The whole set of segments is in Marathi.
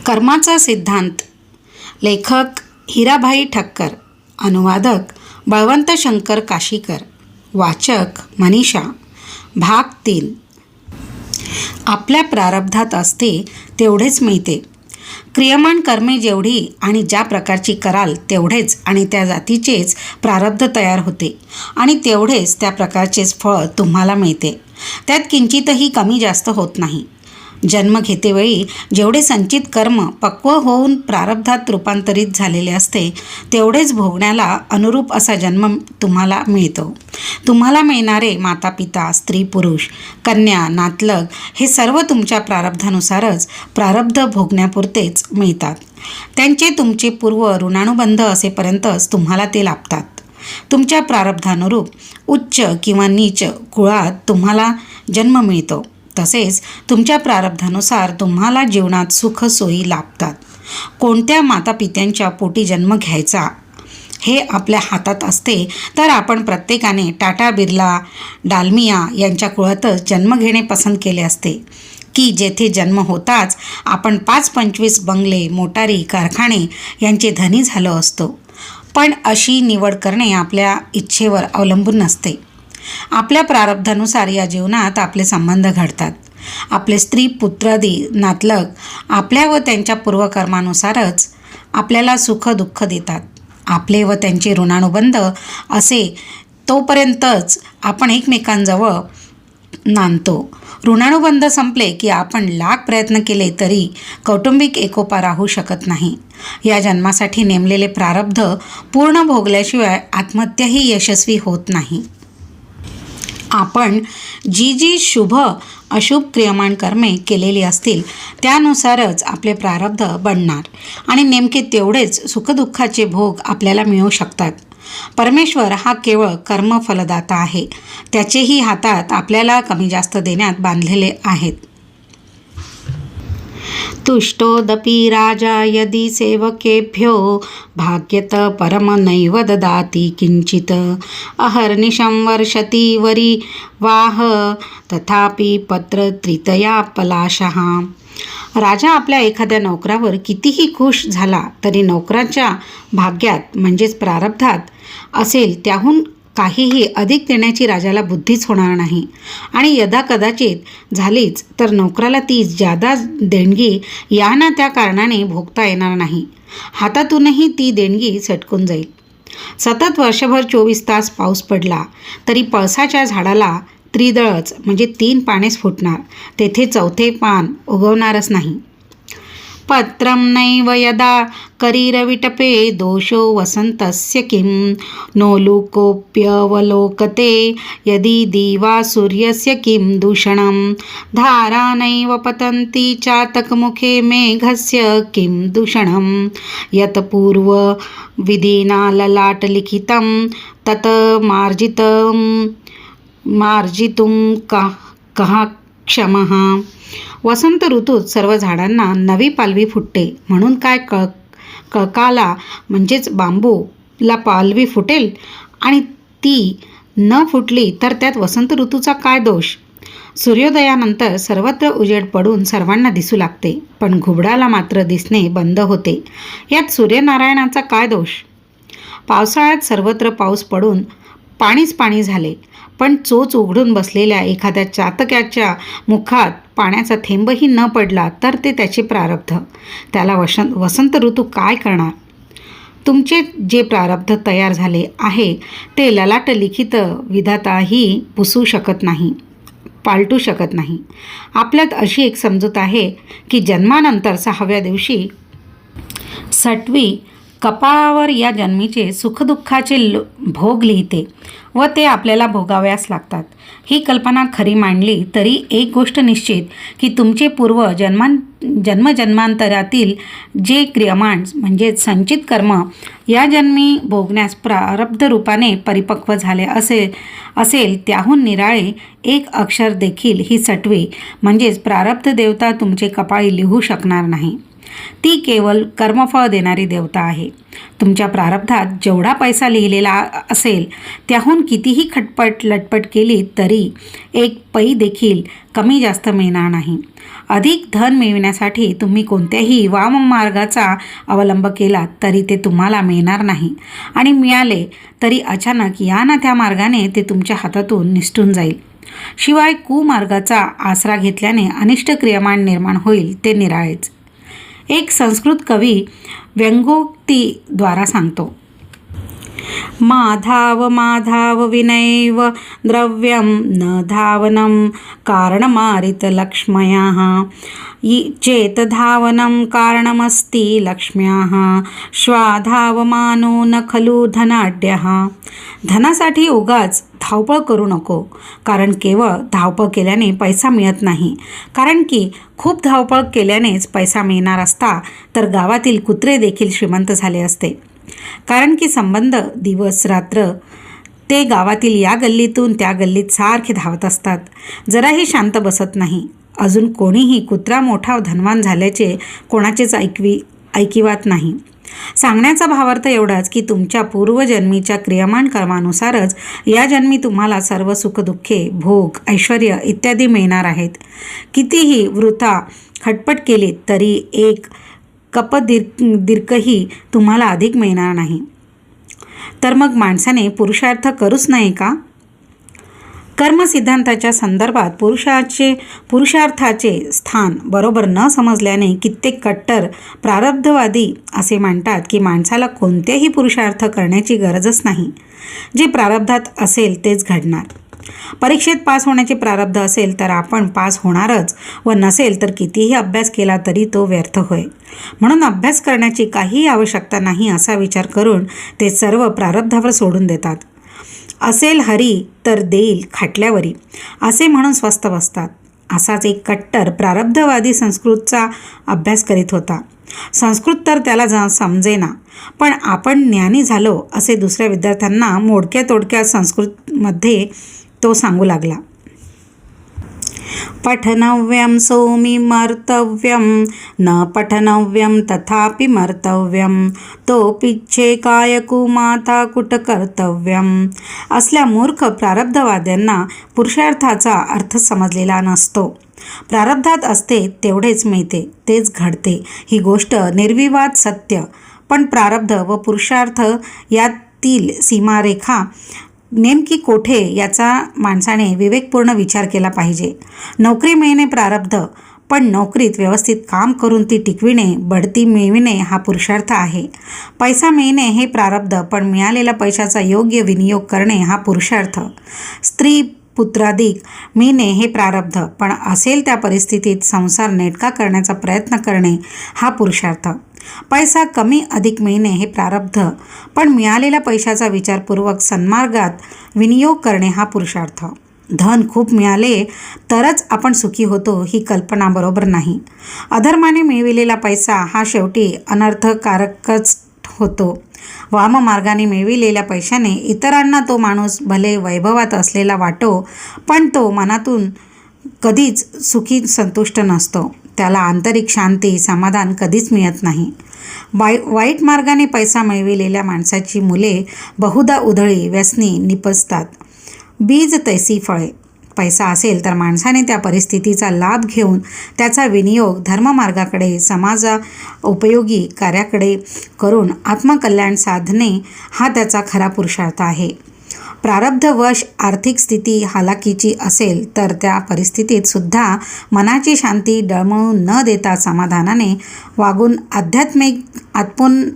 कर्माचा सिद्धांत. लेखक हिराभाई ठक्कर. अनुवादक बळवंत शंकर काशीकर. वाचक मनीषा. भाग 3. आपल्या प्रारब्धात असते तेवढेच मिळते. क्रियमाण कर्मे जेवढी आणि ज्या प्रकारची कराल तेवढेच आणि त्या जातीचेच प्रारब्ध तयार होते आणि तेवढेच त्या प्रकारचेच फळ तुम्हाला मिळते. त्यात किंचितही कमी जास्त होत नाही. जन्म घेतेवेळी जेवढे संचित कर्म पक्व होऊन प्रारब्धात रूपांतरित झालेले असते तेवढेच भोगण्याला अनुरूप असा जन्म तुम्हाला मिळतो. तुम्हाला मिळणारे माता पिता, स्त्री पुरुष, कन्या, नातलग हे सर्व तुमच्या प्रारब्धानुसारच प्रारब्ध भोगण्यापुरतेच मिळतात. त्यांचे तुमचे पूर्व ऋणानुबंध असेपर्यंतच तुम्हाला ते लाभतात. तुमच्या प्रारब्धानुरूप उच्च किंवा नीच कुळात तुम्हाला जन्म मिळतो. तसेच तुमच्या प्रारब्धानुसार तुम्हाला जीवनात सुख सोयी लाभतात. कोणत्या मातापित्यांच्या पोटी जन्म घ्यायचा हे आपल्या हातात असते तर आपण प्रत्येकाने टाटा, बिर्ला, डालमिया यांच्या कुळातच जन्म घेणे पसंत केले असते की जेथे जन्म होताच आपण 5-25 बंगले, मोटारी, कारखाने यांचे धनी झालो असतो. पण अशी निवड करणे आपल्या इच्छेवर अवलंबून नसते. आपल्या प्रारब्धानुसार या जीवनात आपले संबंध घडतात. आपले स्त्री पुत्रादी नातलग आपल्या व त्यांच्या पूर्वकर्मानुसारच आपल्याला सुख दुःख देतात. आपले व त्यांचे ऋणानुबंध असे तोपर्यंतच आपण एकमेकांजवळ नांदतो. ऋणानुबंध संपले की आपण लाख प्रयत्न केले तरी कौटुंबिक एकोपा राहू शकत नाही. या जन्मासाठी नेमलेले प्रारब्ध पूर्ण भोगल्याशिवाय आत्महत्याही यशस्वी होत नाही. आपण जी शुभ अशुभ क्रियमाण कर्मे केलेली असतील त्यानुसारच आपले प्रारब्ध बनणार आणि नेमके तेवढेच सुखदुःखाचे भोग आपल्याला मिळू शकतात. परमेश्वर हा केवळ कर्मफलदाता आहे. त्याचेही हातात आपल्याला कमी जास्त देण्यात बांधलेले आहेत. तुष्टोदपि राजा यदि सेवकेभ्यो भाग्यत परम नैव ददाति किंचित अहर्निशं वर्षति वरी वाह तथापि पत्र त्रितया पलाशः. राजा आपल्या एखाद्या नोकरावर कितीही खुश झाला तरी नोकराच्या भाग्यात म्हणजेच प्रारब्धात असेल त्याहून काहीही अधिक देण्याची राजाला बुद्धीच होणार नाही आणि यदा कदाचित झालीच तर नोकराला ती जादा देणगी या ना त्या कारणाने भोगता येणार नाही. हातातूनही ती देणगी सटकून जाईल. सतत वर्षभर 24 तास पाऊस पडला तरी पळसाच्या झाडाला त्रिदळच म्हणजे 3 पानेच फुटणार. तेथे चौथे पान उगवणारच नाही. पत्रं नैव यदा करीरविटपे दोषो वसन्तस्य किं नोलुकोऽप्यवलोकते यदि दिवा सूर्यस्य किं दूषणं धारा नैव पतन्ति चातकमुखे मेघस्य किं दूषणं यत् पूर्वविधिना ललाटलिखितं तत् मार्जितुं कः क्षमः. वसंत ऋतूत सर्व झाडांना नवी पालवी फुटते म्हणून काय कळकाला म्हणजेच बांबूला पालवी फुटेल आणि ती न फुटली तर त्यात वसंत ऋतूचा काय दोष. सूर्योदयानंतर सर्वत्र उजेड पडून सर्वांना दिसू लागते पण घुबडाला मात्र दिसणे बंद होते. यात सूर्यनारायणाचा काय दोष. पावसाळ्यात सर्वत्र पाऊस पडून पाणीच पाणी झाले पण चोच उघडून बसलेल्या एखाद्या चातकाच्या मुखात पाण्याचा थेंबही न पडला तर ते त्याचे प्रारब्ध. त्याला वसंत ऋतू काय करणार. तुमचे जे प्रारब्ध तयार झाले आहे ते ललाट लिखित विधाताही पुसू शकत नाही, पालटू शकत नाही. आपल्यात अशी एक समजूत आहे की जन्मानंतर 6व्या दिवशी सटवी कपाळावर या जन्मीचे सुखदुःखाचे भोग लिहिते व ते आपल्याला भोगाव्यास लागतात. ही कल्पना खरी मांडली तरी एक गोष्ट निश्चित की तुमचे पूर्व जन्मजन्मांतरातील जे क्रियमाण म्हणजे संचित कर्म या जन्मी भोगण्यास प्रारब्ध रूपाने परिपक्व झाले असेल त्याहून निराळे एक अक्षर देखील ही सटवी म्हणजेच प्रारब्ध देवता तुमचे कपाळी लिहू शकणार नाही. ती केवळ कर्मफळ देणारी देवता आहे. तुमच्या प्रारब्धात जेवढा पैसा लिहिलेला असेल त्याहून कितीही खटपट लटपट केली तरी एक पै देखील कमी जास्त मिळणार नाही. अधिक धन मिळविण्यासाठी तुम्ही कोणत्याही वाममार्गाचा अवलंब केला तरी ते तुम्हाला मिळणार नाही, आणि मिळाले तरी अचानक या ना त्या मार्गाने ते तुमच्या हातातून निसटून जाईल. शिवाय कुमार्गाचा आसरा घेतल्याने अनिष्ट क्रियमान निर्माण होईल ते निराळेच. एक संस्कृत कवी व्यंगोक्तीद्वारा सांगतो, माधाव माधाव विनैव द्रव्यं न धावनं कारणमारित लक्ष्म्याः चेत धावनं कारणमस्ति लक्ष्म्याः श्वाधावमानो न खलु धनाढ्यः. धनासाठी उगाच धावपळ करू नको, कारण केवळ धावपळ केल्याने पैसा मिळत नाही. कारण की खूप धावपळ केल्यानेच पैसा मिळणार असता तर गावातील कुत्रे देखील श्रीमंत झाले असते. कारण की संबंध दिवस रात्र ते गावातील या गल्लीतून त्या गल्लीत सारखे धावत असतात, जराही शांत बसत नाही. अजून कोणीही कुत्रा मोठा धनवान झाल्याचे कोणाचेच ऐकिवात नाही. सांगण्याचा भावार्थ एवढाच की तुमच्या पूर्वजन्मीच्या क्रियमान कर्मानुसारच या जन्मी तुम्हाला सर्व सुखदुःखे, भोग, ऐश्वर्य इत्यादी मिळणार आहेत. कितीही वृथा खटपट केली तरी एक कपदीर्घही तुम्हाला अधिक मिळणार नाही. तर मग माणसाने पुरुषार्थ करूच नये का? कर्मसिद्धांताच्या संदर्भात पुरुषार्थाचे स्थान बरोबर न समजल्याने कित्येक कट्टर प्रारब्धवादी असे मानतात की माणसाला कोणतेही पुरुषार्थ करण्याची गरजच नाही. जे प्रारब्धात असेल तेच घडणार. परीक्षेत पास होण्याचे प्रारब्ध असेल तर आपण पास होणारच, व नसेल तर कितीही अभ्यास केला तरी तो व्यर्थ होय. म्हणून अभ्यास करण्याची काहीही आवश्यकता नाही असा विचार करून ते सर्व प्रारब्धावर सोडून देतात. असेल हरी तर देईल खाटल्यावरी असे म्हणून स्वस्थ बसतात. असाच एक कट्टर प्रारब्धवादी संस्कृतचा अभ्यास करीत होता. संस्कृत तर त्याला समजेना, पण आपण ज्ञानी झालो असे दुसऱ्या विद्यार्थ्यांना मोडक्या तोडक्या संस्कृतमध्ये तो सांगू लागला. पठनव्यं सौमी मर्तव्यं न पठनव्यं तथापि मर्तव्यं तोपिच्छे कायकु माता कुटकर्तव्यं. असल्या मूर्ख प्रारब्धवाद्यांना पुरुषार्थाचा अर्थ समजलेला नसतो. प्रारब्धात असते तेवढेच मिळते, तेच घडते ही गोष्ट निर्विवाद सत्य. पण प्रारब्ध व पुरुषार्थ यातील सीमारेखा नेमकी कोठे याचा माणसाने विवेकपूर्ण विचार केला पाहिजे. नोकरी मिळणे प्रारब्ध, पण नोकरीत व्यवस्थित काम करून ती टिकविणे, बढती मिळविणे हा पुरुषार्थ आहे. पैसा मिळणे हे प्रारब्ध, पण मिळालेल्या पैशाचा योग्य विनियोग करणे हा पुरुषार्थ. स्त्री पुत्राधिक मिळणे हे प्रारब्ध, पण असेल त्या परिस्थितीत संसार नेटका करण्याचा प्रयत्न करणे हा पुरुषार्थ. पैसा कमी अधिक मिळणे हे प्रारब्ध, पण मिळालेल्या पैशाचा विचारपूर्वक सन्मार्गात विनियोग करणे हा पुरुषार्थ. धन खूप मिळाले तरच आपण सुखी होतो ही कल्पना बरोबर नाही. अधर्माने मिळविलेला पैसा हा शेवटी अनर्थकारकच होतो. वाममार्गाने मिळविलेल्या पैशाने इतरांना तो माणूस भले वैभवात असलेला वाटो, पण तो मनातून कधीच सुखी संतुष्ट नसतो. त्याला आंतरिक शांती, समाधान कधीच मिळत नाही. वाईट मार्गाने पैसा मिळविलेल्या माणसाची मुले बहुधा उधळी, व्यसनी निपजतात. बीज तैसी फळे. पैसा असेल तर माणसाने त्या परिस्थितीचा लाभ घेऊन त्याचा विनियोग धर्ममार्गाकडे, समाजा उपयोगी कार्याकडे करून आत्मकल्याण साधणे हा त्याचा खरा पुरुषार्थ आहे. प्रारब्धवश आर्थिक स्थिती हालाकीची असेल तर त्या परिस्थितीत सुद्धा मनाची शांती डळमळून न देता समाधानाने वागून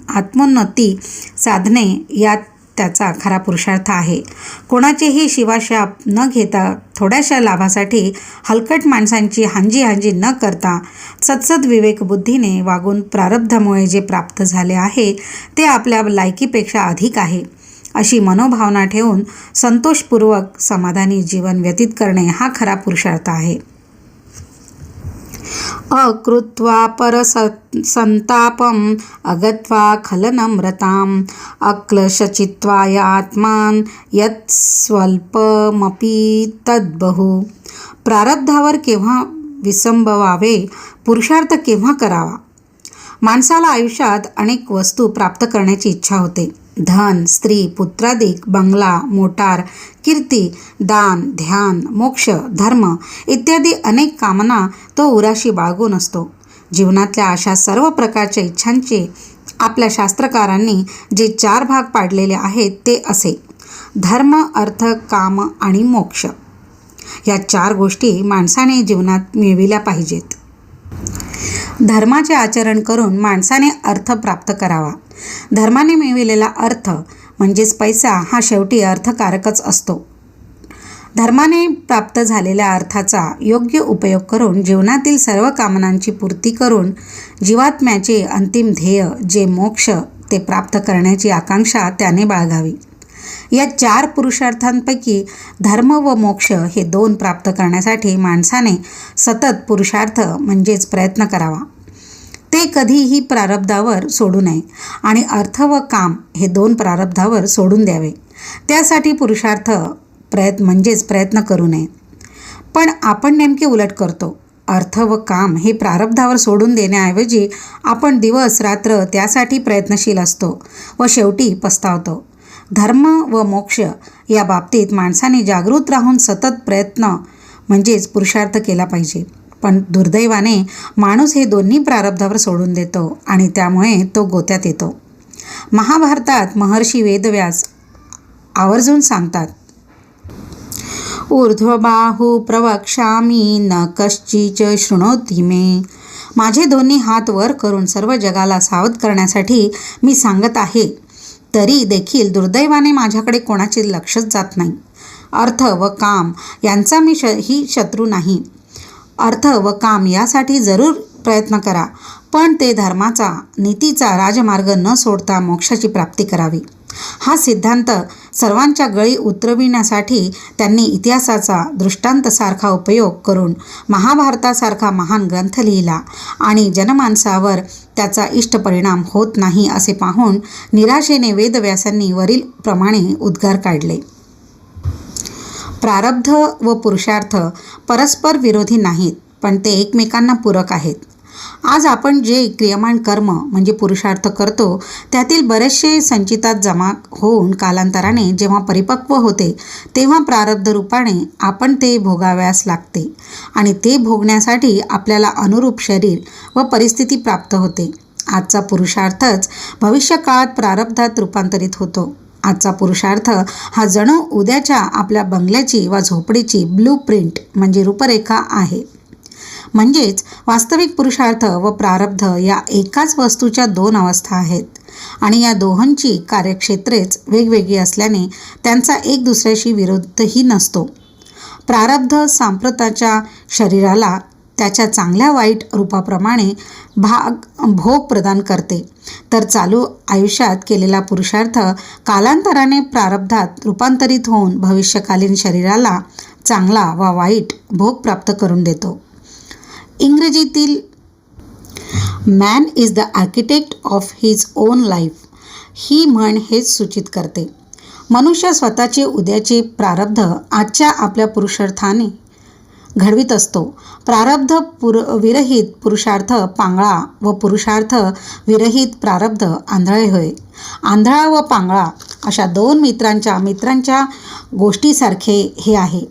आत्मोन्नती साधणे यात त्याचा खरा पुरुषार्थ आहे. कोणाचेही शिवाशाप न घेता, थोड्याशा लाभासाठी हलकट माणसांची हांजी न करता सत्सद विवेकबुद्धीने वागून प्रारब्धामुळे जे प्राप्त झाले आहे ते आपल्या लायकीपेक्षा अधिक आहे अशी मनोभावना ठेवून संतोषपूर्वक समाधानी जीवन व्यतीत करणे हा खरा पुरुषार्थ आहे. अकृत्वा परसंतापम अगत्वा खलनम्रताम अक्लशचित्वाय आत्मान यत् स्वल्पमपि तद्बहु. प्रारब्धावर केव्हा विसंबवावे, पुरुषार्थ केव्हा करावा. माणसाला आयुष्यात अनेक वस्तू प्राप्त करण्याची इच्छा होते. धन, स्त्री, पुत्राधिक, बंगला, मोटार, कीर्ती, दान, ध्यान, मोक्ष, धर्म इत्यादी अनेक कामना तो उराशी बाळगून असतो. जीवनातल्या अशा सर्व प्रकारच्या इच्छांचे आपल्या शास्त्रकारांनी जे 4 भाग पाडलेले आहेत ते असे: धर्म, अर्थ, काम आणि मोक्ष. या 4 गोष्टी माणसाने जीवनात मिळविल्या पाहिजेत. धर्माचे आचरण करून माणसाने अर्थ प्राप्त करावा. धर्माने मिळविलेला अर्थ म्हणजेच पैसा हा शेवटी अर्थकारकच असतो. धर्माने प्राप्त झालेल्या अर्थाचा योग्य उपयोग करून जीवनातील सर्व कामनांची पूर्ती करून जीवात्म्याचे अंतिम ध्येय जे मोक्ष ते प्राप्त करण्याची आकांक्षा त्याने बाळगावी. या 4 पुरुषार्थांपैकी धर्म व मोक्ष हे 2 प्राप्त करण्यासाठी माणसाने सतत पुरुषार्थ म्हणजेच प्रयत्न करावा. ते कधीही प्रारब्धावर सोडू नये आणि अर्थ व काम हे 2 प्रारब्धावर सोडून द्यावे. त्यासाठी पुरुषार्थ प्रयत्न करू नये. पण आपण नेमके उलट करतो. अर्थ व काम हे प्रारब्धावर सोडून देण्याऐवजी आपण दिवस रात्र त्यासाठी प्रयत्नशील असतो व शेवटी पस्तावतो. धर्म व मोक्ष या बाबतीत माणसाने जागृत राहून सतत प्रयत्न म्हणजेच पुरुषार्थ केला पाहिजे. पण दुर्दैवाने माणूस हे दोन्ही प्रारब्धावर सोडून देतो आणि त्यामुळे तो गोत्यात येतो. महाभारतात महर्षी वेदव्यास आवर्जून सांगतात, ऊर्ध्वबाहू प्रवक्ष्यामि न कश्चिच शृणोति मे. माझे दोन्ही हात वर करून सर्व जगाला सावध करण्यासाठी मी सांगत आहे, तरी देखील दुर्दैवाने माझ्याकडे कोणाचे लक्षच जात नाही. अर्थ व काम यांचा मी ही शत्रू नाही. अर्थ व काम यासाठी जरूर प्रयत्न करा, पण ते धर्माचा, नीतीचा राजमार्ग न सोडता मोक्षाची प्राप्ती करावी. हा सिद्धांत सर्वांच्या गळी उतरविण्यासाठी त्यांनी इतिहासाचा दृष्टांतसारखा उपयोग करून महाभारतासारखा महान ग्रंथ लिहिला आणि जनमानसावर त्याचा इष्ट परिणाम होत नाही असे पाहून निराशेने वेदव्यासांनी वरील प्रमाणे उद्गार काढले. प्रारब्ध व पुरुषार्थ परस्पर विरोधी नाहीत, पण ते एकमेकांना पूरक आहेत. आज आपण जे क्रियमान कर्म म्हणजे पुरुषार्थ करतो त्यातील बरेचसे संचितात जमा होऊन कालांतराने जेव्हा परिपक्व होते तेव्हा प्रारब्ध रूपाने आपण ते भोगाव्यास लागते आणि ते भोगण्यासाठी आपल्याला अनुरूप शरीर व परिस्थिती प्राप्त होते. आजचा पुरुषार्थच भविष्यकाळात प्रारब्धात रूपांतरित होतो. आजचा पुरुषार्थ हा जणू उद्याच्या आपल्या बंगल्याची वा झोपडीची ब्लूप्रिंट म्हणजे रूपरेखा आहे. म्हणजेच वास्तविक पुरुषार्थ व प्रारब्ध या एकाच वस्तूच्या 2 अवस्था आहेत आणि या दोहोंची कार्यक्षेत्रेच वेगवेगळी असल्याने त्यांचा एक दुसऱ्याशी विरोधही नसतो. प्रारब्ध सांप्रताच्या शरीराला त्याच्या चांगल्या वाईट रूपाप्रमाणे भोग प्रदान करते, तर चालू आयुष्यात केलेला पुरुषार्थ कालांतराने प्रारब्धात रूपांतरित होऊन भविष्यकालीन शरीराला चांगला वा वाईट भोग प्राप्त करून देतो. इंग्रजीतील man is the architect of his own life ही म्हण हेच सूचित करते. मनुष्य स्वतःचे उद्याचे प्रारब्ध आजच्या आपल्या पुरुषार्थाने घडवीत असतो. प्रारब्ध विरहित पुरुषार्थ पांगळा व पुरुषार्थ विरहित प्रारब्ध आंधळे होय. आंधळा व पांगळा अशा 2 मित्रांच्या गोष्टीसारखे हे आहे.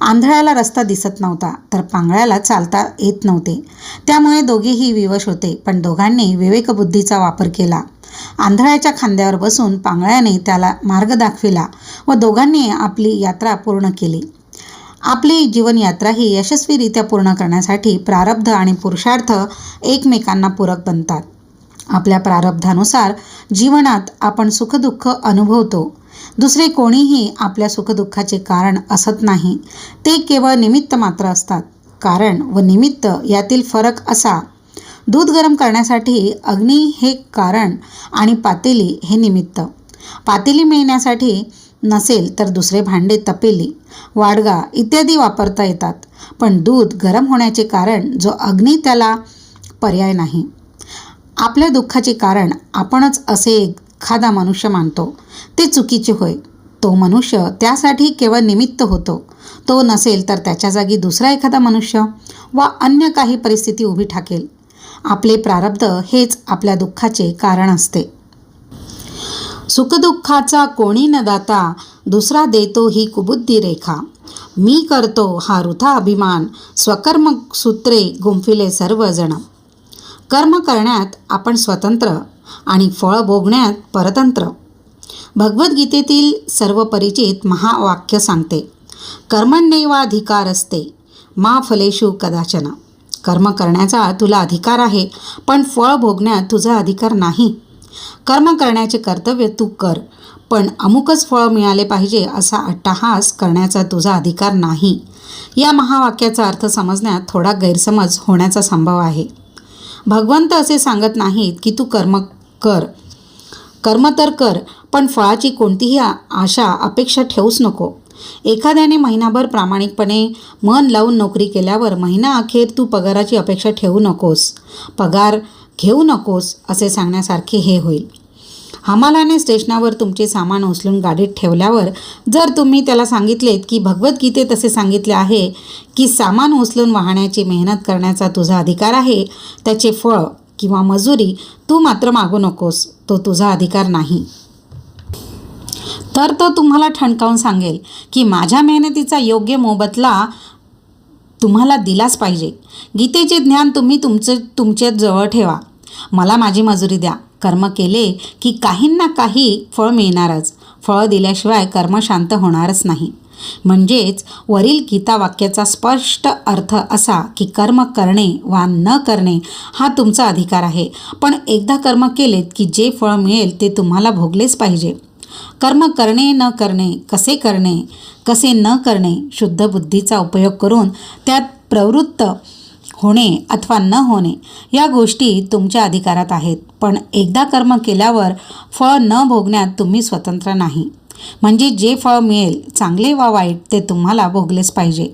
आंधळ्याला रस्ता दिसत नव्हता तर पांगळ्याला चालता येत नव्हते. त्यामुळे दोघेही विवश होते, पण दोघांनी विवेकबुद्धीचा वापर केला. आंधळ्याच्या खांद्यावर बसून पांगळ्याने त्याला मार्ग दाखविला व दोघांनी आपली यात्रा पूर्ण केली. आपली जीवनयात्रा ही यशस्वीरित्या पूर्ण करण्यासाठी प्रारब्ध आणि पुरुषार्थ एकमेकांना पूरक बनतात. आपल्या प्रारब्धानुसार जीवनात आपण सुखदुःख अनुभवतो. दुसरे कोणीही आपल्या सुखदुःखाचे कारण असत नाही. ते केवळ निमित्त मात्र असतात. कारण व निमित्त यातील फरक असा: दूध गरम करण्यासाठी अग्नी हे कारण आणि पातेली हे निमित्त. पातेली मिळण्यासाठी नसेल तर दुसरे भांडे, तपेली, वाडगा इत्यादी वापरता येतात, पण दूध गरम होण्याचे कारण जो अग्नी त्याला पर्याय नाही. आपल्या दुःखाचे कारण आपणच असे एखादा मनुष्य मानतो, ते चुकीचे होय. तो मनुष्य त्यासाठी केवळ निमित्त होतो. तो नसेल तर त्याच्या जागी दुसरा एखादा मनुष्य वा अन्य काही परिस्थिती उभी ठाकेल. आपले प्रारब्ध हेच आपल्या दुःखाचे कारण असते. सुखदुःखाचा कोणी न दाता, दुसरा देतो ही कुबुद्धी रेखा. मी करतो हा वृथा अभिमान, स्वकर्म सूत्रे गुंफिले सर्वजण. कर्म करण्यात आपण स्वतंत्र आणि फळ भोगण्यात परतंत्र. भगवद्गीतेतील सर्व परिचित महावाक्य सांगते, कर्मण्येवाधिकारस्ते मा फलेषु कदाचन. कर्म करण्याचा तुला अधिकार आहे, पण फळ भोगण्यात तुझा अधिकार नाही. कर्म करण्याचे कर्तव्य तू कर, पण अमुकच फळ मिळाले पाहिजे असा अट्टहास करण्याचा तुझा अधिकार नाही. या महावाक्याचा अर्थ समजण्यात थोडा गैरसमज होण्याचा संभव आहे. भगवंत असे सांगत नाहीत की तू कर्म तर कर, पण फळाची कोणतीही आशा अपेक्षा ठेवूच नको. एखाद्याने महिनाभर प्रामाणिकपणे मन लावून नोकरी केल्यावर महिना अखेर तू पगाराची अपेक्षा ठेवू नकोस, पगार घेऊ नकोस असे सांगण्यासारखे हे होईल. हमालाने स्टेशनावर तुमचे सामान उचलून गाडीत ठेवल्यावर जर तुम्ही त्याला सांगितलेत की भगवद्गीतेत असे सांगितले आहे की सामान उचलून वाहण्याची मेहनत करण्याचा तुझा अधिकार आहे, त्याचे फळ किंवा मजुरी तू मात्र मागू नकोस, तो तुझा अधिकार नाही, तर तो तुम्हाला ठणकावून सांगेल की माझ्या मेहनतीचा योग्य मोबदला तुम्हाला दिलाच पाहिजे. गीतेचे ज्ञान तुम्ही तुमच्या जवळ ठेवा, मला माझी मजुरी द्या. कर्म केले की काही ना काही फळ मिळणारच. फळ दिल्याशिवाय कर्म शांत होणारच नाही. म्हणजेच वरील गीता वाक्याचा स्पष्ट अर्थ असा की कर्म करणे वा न करणे हा तुमचा अधिकार आहे, पण एकदा कर्म केलेत की जे फळ मिळेल ते तुम्हाला भोगलेच पाहिजे. कर्म करणे न करणे, कसे न करणे, शुद्ध बुद्धीचा उपयोग करून त्यात प्रवृत्त होणे अथवा न होणे या गोष्टी तुमच्या अधिकारात आहेत. पण एकदा कर्म केल्यावर फळ न भोगण्यात तुम्ही स्वतंत्र नाही. म्हणजे जे फळ मिळेल, चांगले वा वाईट, ते तुम्हाला भोगलेच पाहिजे.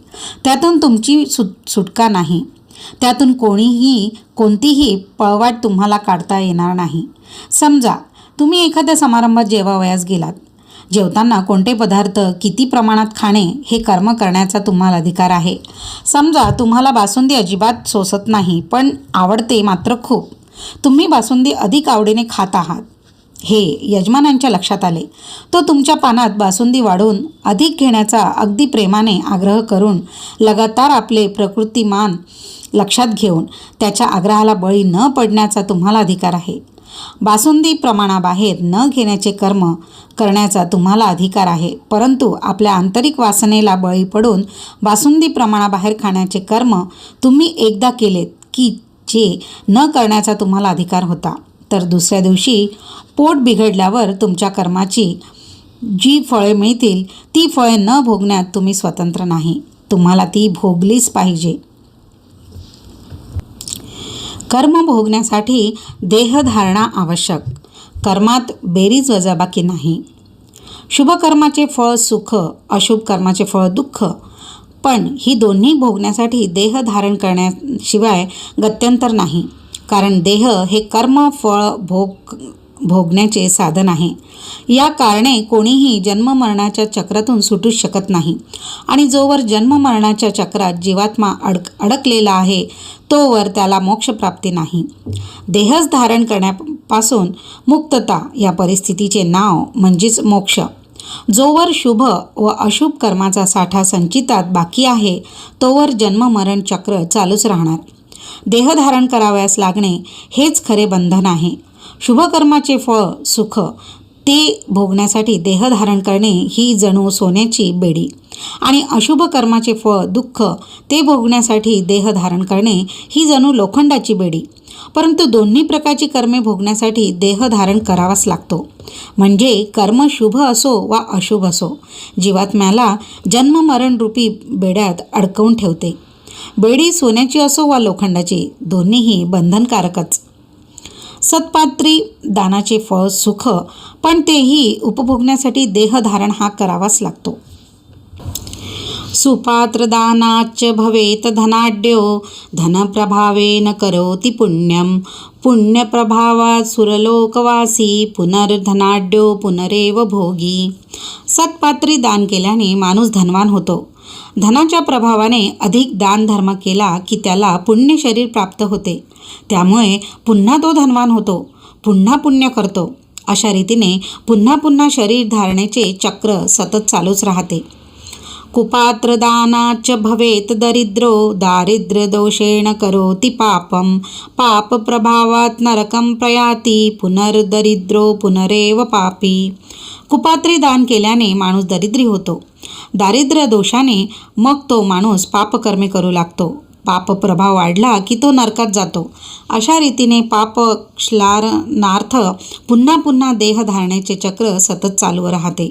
त्यातून तुमची सुटका नाही. त्यातून कोणतीही पळवाट तुम्हाला काढता येणार नाही. समजा तुम्ही एखाद्या समारंभात जेवावयास गेलात. जेवताना कोणते पदार्थ किती प्रमाणात खाणे हे कर्म करण्याचा तुम्हाला अधिकार आहे. समजा तुम्हाला बासुंदी अजिबात सोसत नाही, पण आवडते मात्र खूप. तुम्ही बासुंदी अधिक आवडीने खात आहात हे यजमानांच्या लक्षात आले. तो तुमच्या पानात बासुंदी वाढवून अधिक घेण्याचा अगदी प्रेमाने आग्रह करून लगातार आपले प्रकृतिमान लक्षात घेऊन त्याच्या आग्रहाला बळी न पडण्याचा तुम्हाला अधिकार आहे. बासुंदी प्रमाणाबाहेर न घेण्याचे कर्म करण्याचा तुम्हाला अधिकार आहे, परंतु आपल्या आंतरिक वासनेला बळी पडून बासुंदी प्रमाणाबाहेर खाण्याचे कर्म तुम्ही एकदा केलेत की जे न करण्याचा तुम्हाला अधिकार होता, तर दुसऱ्या दिवशी पोट बिघडल्यावर तुमच्या कर्माची जी फळे मिळतील ती फळे न भोगण्यात तुम्ही स्वतंत्र नाही. तुम्हाला ती भोगलीच पाहिजे. कर्म भोगण्यासाठी देहधारणा आवश्यक. कर्मात बेरीज वजाबाकी नाही. शुभ कर्माचे फळ सुख, अशुभ कर्माचे फळ दुःख. पण ही दोन्ही भोगण्यासाठी देह धारण करण्याशिवाय गत्यंतर नाही. कारण देह हे कर्म फळ भोगण्याचे साधन आहे. या कारणे कोणीही जन्ममरणाच्या चक्रातून सुटूच शकत नाही. आणि जोवर जन्ममरणाच्या चक्रात जीवात्मा अडकलेला आहे तोवर त्याला मोक्षप्राप्ती नाही. देहच धारण करण्यापासून मुक्तता या परिस्थितीचे नाव म्हणजेच मोक्ष. जोवर शुभ व अशुभ कर्माचा साठा संचितात बाकी आहे तोवर जन्ममरण चक्र चालूच राहणार. देह धारण करावयास लागणे हेच खरे बंधन आहे. शुभ कर्माचे फळ सुख ते भोगण्यासाठी देह धारण करणे ही जणू सोन्याची बेडी, आणि अशुभ कर्माचे फळ दुःख ते भोगण्यासाठी देह धारण करणे ही जणू लोखंडाची बेडी. परंतु दोन्ही प्रकारची कर्मे भोगण्यासाठी देह धारण करावाच लागतो. म्हणजे कर्म शुभ असो वा अशुभ असो, जीवात्म्याला जन्ममरण रूपी बेड्यात अडकवून ठेवते. बेडी सोन्याची असो वा लोखंडाची, दोन्हीही बंधनकारकच. सत्पात्री दानाचे फळ सुख, पण तेही उपभोगण्यासाठी देहधारण हा करावाच लागतो. सुपात्रदानाच्च भवेत धनाढ्यो, धनप्रभावेन करोति पुण्यं, पुण्यप्रभावात् सुरलोकवासी, पुनर्धनाढ्यो पुनरेव भोगी. सत्पात्री दान केल्याने माणूस धनवान होतो. धनाच्या प्रभावाने अधिक दानधर्म केला की त्याला पुण्य शरीर प्राप्त होते. त्यामुळे पुन्हा तो धनवान होतो, पुन्हा पुण्य करतो. अशा रीतीने पुन्हा पुन्हा शरीर धारणेचे चक्र सतत चालूच राहते. कुपात्रदानाच भवेत दरिद्रो दारिद्र्य दोषेण करोति पापम पाप प्रभावात नरकम प्रयाती पुनर्दरिद्रो पुनरेव पापी. कुपात्री दान केल्याने माणूस दरिद्री होतो. दारिद्र्य दोषाने मग तो माणूस पापकर्मे करू लागतो. पाप प्रभाव वाढला की तो नरकात जातो. अशा रीतीने पाप क्षालनार्थ पुन्हा पुन्हा देह धारणेचे चक्र सतत चालू राहते.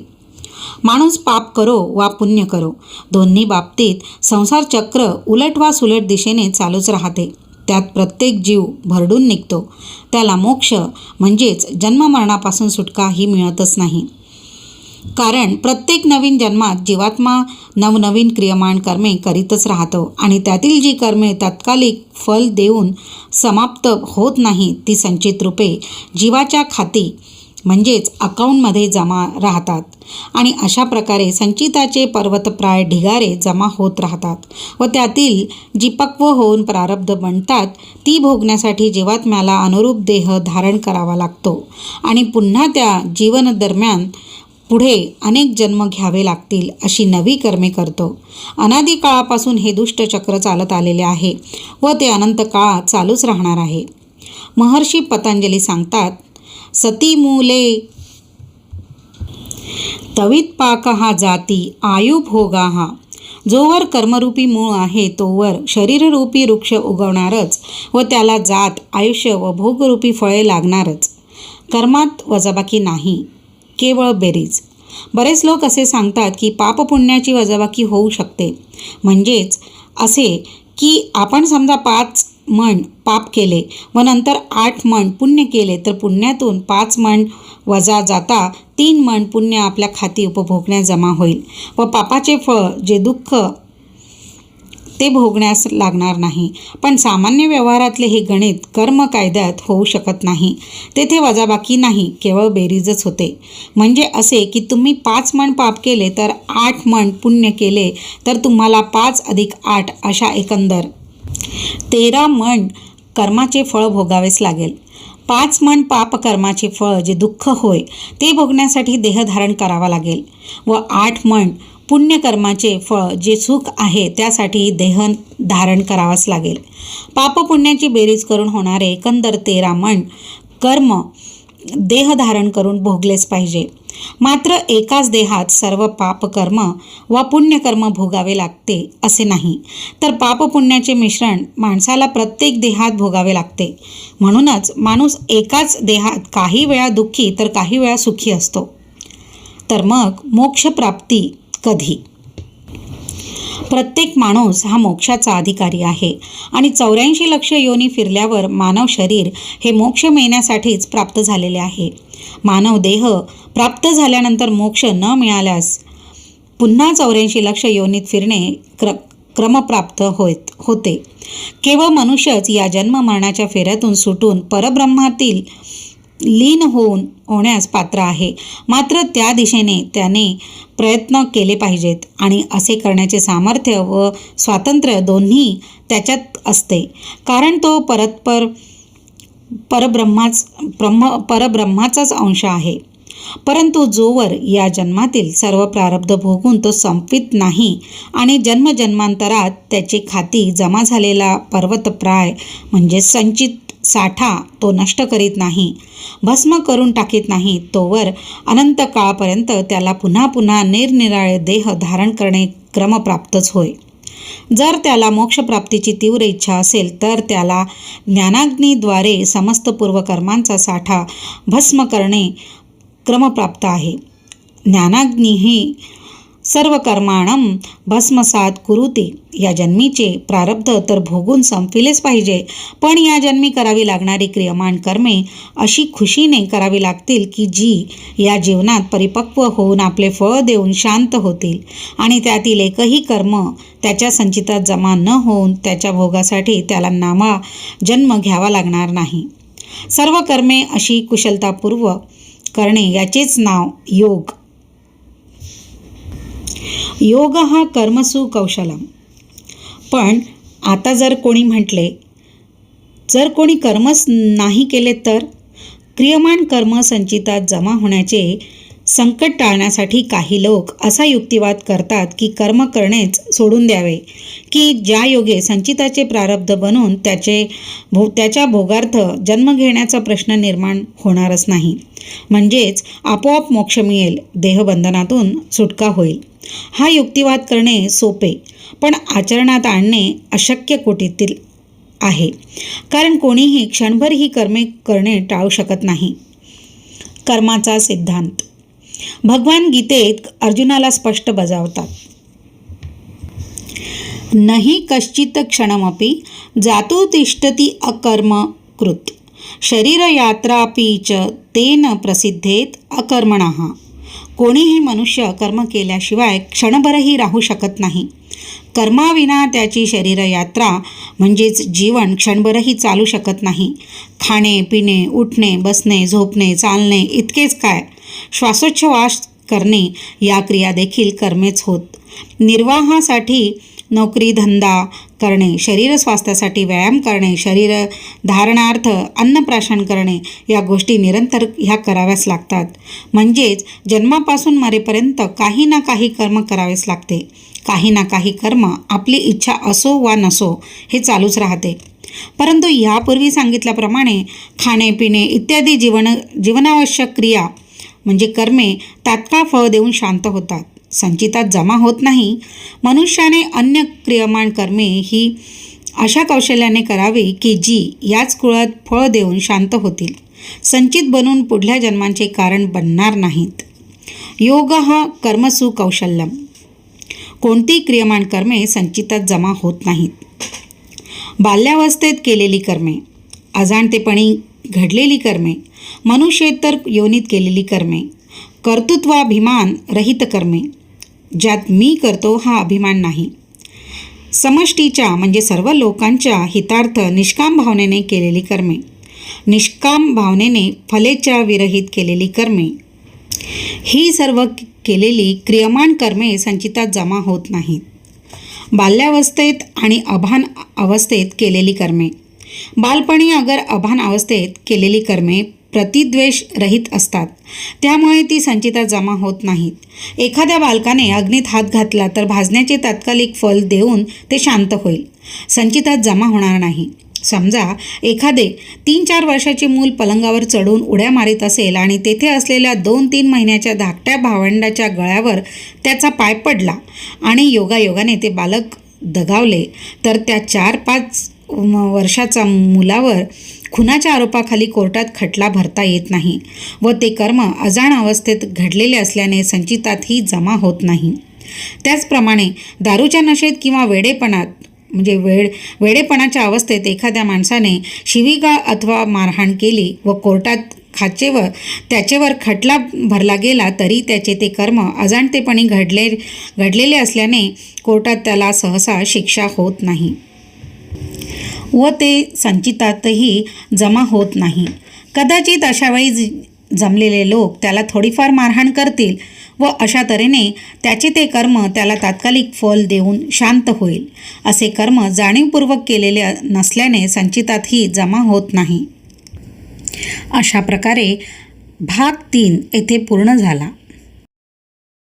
माणूस पाप करो वा पुण्य करो, दोन्ही बाबतीत संसार चक्र उलट वा सुलट दिशेने चालूच राहते. त्यात प्रत्येक जीव भरडून निघतो. त्याला मोक्ष म्हणजेच जन्ममरणापासून सुटका ही मिळतच नाही. कारण प्रत्येक नवीन जन्मात जीवात्मा नवनवीन क्रियमाण कर्मे करीतच राहतो आणि त्यातील जी कर्मे तात्कालिक फल देऊन समाप्त होत नाही ती संचित रूपे जीवाच्या खाती म्हणजेच अकाउंटमध्ये जमा राहतात आणि अशा प्रकारे संचिताचे पर्वतप्राय ढिगारे जमा होत राहतात व त्यातील जी पक्व होऊन प्रारब्ध बनतात ती भोगण्यासाठी जीवात्म्याला अनुरूप देह धारण करावा लागतो आणि पुन्हा त्या जीवन दरम्यान पुढे अनेक जन्म घ्यावे लागतील अशी नवी कर्मे करतो. अनादी काळापासून हे दुष्ट चक्र चालत आलेले आहे व ते अनंत काळात चालूच राहणार आहे. महर्षी पतंजली सांगतात, सती मूले तवित्पाकहा जाती आयुभोगाहा. जोवर कर्मरूपी मूळ आहे तोवर शरीररूपी वृक्ष उगवणारच व त्याला जात आयुष्य व भोगरूपी फळे लागणारच. कर्मात वजाबाकी नाही, केवळ बेरीज. बरेच लोक असे सांगतात की पापपुण्याची वजाबाकी होऊ शकते. म्हणजेच असे की आपण समजा 5 मन पाप केले व नंतर 8 मन पुण्य केले तर पुण्यातून 5 मन वजा जाता 3 मन पुण्य आपल्या खाती उपभोगण्यास जमा होईल व पापाचे फळ जे दुःख ते भोगण्यास लागणार नाही. पण सामान्य व्यवहारातले हे गणित कर्म कायद्यात होऊ शकत नाही. तेथे वजाबाकी नाही, केवळ बेरीजच होते. म्हणजे असे की तुम्ही 5 मन पाप केले तर 8 मन पुण्य केले तर तुम्हाला 5 अधिक 8 अशा एकंदर 13 मन कर्माचे फळ भोगावेच लागेल. 5 मन पाप कर्माचे फळ जे दुःख होय ते भोगण्यासाठी देह धारण करावा लागेल व 8 मन पुण्यकर्माचे फळ जे सुख आहे त्यासाठी देह धारण करावाच लागेल. पापपुण्याची बेरीज करून होणारे एकंदर 13 मन कर्म देह धारण करून भोगलेच पाहिजे. मात्र एकाच देहात सर्व पापकर्म व पुण्यकर्म भोगावे लागते असे नाही, तर पापपुण्याचे मिश्रण माणसाला प्रत्येक देहात भोगावे लागते. म्हणूनच माणूस एकाच देहात काही वेळा दुःखी तर काही वेळा सुखी असतो. तर मग मोक्षप्राप्ती कधी? प्रत्येक माणूस हा मोक्षाचा अधिकारी आहे आणि 84 लक्ष योनी फिरल्यावर मानव शरीर हे मोक्ष मिळण्यासाठीच प्राप्त झालेले आहे. मानव देह प्राप्त झाल्यानंतर मोक्ष न मिळाल्यास पुन्हा 84 लक्ष योनीत फिरणे क्रमप्राप्त होते. केवळ मनुष्यच या जन्म मरणाच्या फेऱ्यातून सुटून परब्रह्मातील लीन होण्यास पात्र आहे. मात्र त्या दिशेने त्याने प्रयत्न केले पाहिजेत आणि असे करण्याचे सामर्थ्य व स्वातंत्र्य दोन्ही त्याच्यात असते. कारण तो परब्रह्माचाच अंश आहे. परंतु जोवर या जन्मातील सर्व प्रारब्ध भोगून तो संपवित नाही आणि जन्मजन्मांतरात त्याचे खाती जमा झालेला पर्वतप्राय म्हणजे संचित साठा तो नष्ट करीत नाही, भस्म करून टाकीत नाही, तोवर अनंत काळापर्यंत त्याला पुन्हा पुन्हा निरनिराळे देह धारण करणे क्रमप्राप्तच होय. जर त्याला मोक्षप्राप्तीची तीव्र इच्छा असेल तर त्याला ज्ञानाग्नीद्वारे समस्त पूर्वकर्मांचा साठा भस्म करणे क्रमप्राप्त आहे. ज्ञानाग्नी ही सर्व कर्माणम भस्मसात कुरुते. या जन्मीचे प्रारब्ध तर भोगून संपविलेच पाहिजे, पण या जन्मी करावी लागणारी क्रियमाण कर्मे अशी खुशीने करावी लागतील की जी या जीवनात परिपक्व होऊन आपले फळ देऊन शांत होतील आणि त्यातील एकही कर्म त्याच्या संचितात जमा न होऊन त्याच्या भोगासाठी त्याला नामा जन्म घ्यावा लागणार नाही. सर्व कर्मे अशी कुशलतापूर्वक करणे याचेच नाव योग. योग हा कर्मसु कौशलम. पण आता जर कोणी म्हटले, जर कोणी कर्मच नाही केले तर? क्रियमान कर्म संचितात जमा होण्याचे संकट टाळण्यासाठी काही लोक असा युक्तिवाद करतात की कर्म करणेच सोडून द्यावे, की ज्या योगे संचिताचे प्रारब्ध बनून त्याच्या भोगार्थ जन्म घेण्याचा प्रश्न निर्माण होणारच नाही. म्हणजेच आपोआप मोक्ष मिळेल, देहबंधनातून सुटका होईल. हा युक्तिवाद करणे सोपे, पण आचरणात आणणे अशक्य कोटीतील आहे. कारण कोणीही क्षणभर ही कर्मे करणे टाळू शकत नाही. कर्माचा सिद्धांत भगवान गीतेत अर्जुनाला स्पष्ट बजावतात. नहि कश्चित क्षणमपि जातु तिष्ठति अकर्म कृत शरीरयात्रापि च तेन प्रसिद्धेत अकर्मणः. कोणीही मनुष्य कर्म केल्याशिवाय क्षणभरही राहू शकत नाही. कर्माविना त्याची शरीरयात्रा म्हणजेच जीवन क्षणभरही चालू शकत नाही. खाणे, पिणे, उठणे, बसणे, झोपणे, चालणे इतकेच काय, श्वासोच्छवास करणे या क्रिया देखील कर्मेच होत. निर्वाहासाठी नोकरी धंदा करणे, शरीर स्वास्थ्यासाठी व्यायाम करणे, शरीर धारणार्थ अन्नप्राशन करणे या गोष्टी निरंतर ह्या कराव्याच लागतात. म्हणजेच जन्मापासून मरेपर्यंत काही ना काही कर्म करावेच लागते. काही ना काही कर्म आपली इच्छा असो वा नसो हे चालूच राहते. परंतु यापूर्वी सांगितल्याप्रमाणे खाणे पिणे इत्यादी जीवनावश्यक क्रिया म्हणजे कर्मे तात्काळ फळ देऊन शांत होतात, संचितात जमा होत नाही. मनुष्याने अन्य क्रियमान कर्मे ही अशा कौशल्याने करावी की जी याच कुळात फळ देऊन शांत होतील, संचित बनून पुढल्या जन्मांचे कारण बनणार नाहीत. योग हा कर्मसु कौशल्यम. कोणती क्रियमान कर्मे संचितात जमा होत नाहीत. बाल्यावस्थेत केलेली कर्मे, अजाणतेपणी घडलेली कर्मे, मनुष्येतर योनीत केलेली कर्मे, कर्तृत्वाभिमान रहित कर्मे, ज्यात मी करतो हा अभिमान नाही, समष्टीच्या म्हणजे सर्व लोकांच्या हितार्थ निष्काम भावनेने केलेली कर्मे, निष्काम भावनेने फलेच्या विरहित केलेली कर्मे, ही सर्व केलेली क्रियमान कर्मे संचितात जमा होत नाहीत. बाल्यावस्थेत आणि अभान अवस्थेत केलेली कर्मे, बालपणी अगर अभान अवस्थेत केलेली कर्मे प्रतिद्वेष रहित असतात, त्यामुळे ती संचितात जमा होत नाहीत. एखाद्या बालकाने अग्नीत हात घातला तर भाजण्याचे तात्कालिक फल देऊन ते शांत होईल, संचितात जमा होणार नाही. समजा एखादे 3-4 वर्षाचे मूल पलंगावर चढून उड्या मारीत असेल आणि तेथे असलेल्या 2-3 महिन्याच्या धाकट्या भावंडाच्या गळ्यावर त्याचा पाय पडला आणि योगायोगाने ते बालक दगावले, तर त्या 4-5 वर्षाचा मुलावर खुनाच्या आरोपाखाली कोर्टात खटला भरता येत नाही व ते कर्म अजाण अवस्थेत घडलेले असल्याने संचितातही जमा होत नाही. त्याचप्रमाणे दारूच्या नशेत किंवा वेडेपणात म्हणजे वेडेपणाच्या अवस्थेत एखाद्या माणसाने शिवीगाळ अथवा मारहाण केली व कोर्टात त्याचेवर खटला भरला गेला तरी त्याचे ते कर्म अजाणतेपणी घडलेले असल्याने कोर्टात त्याला सहसा शिक्षा होत नाही व ते संचितातही जमा होत नाही. कदाचित अशावेळी जमलेले लोक त्याला थोडीफार मारहाण करतील व अशा तऱ्हेने त्याचे ते कर्म त्याला तात्कालिक फल देऊन शांत होईल. असे कर्म जाणीवपूर्वक केलेले नसल्याने संचितातही जमा होत नाही. अशा प्रकारे भाग 3 येथे पूर्ण झाला.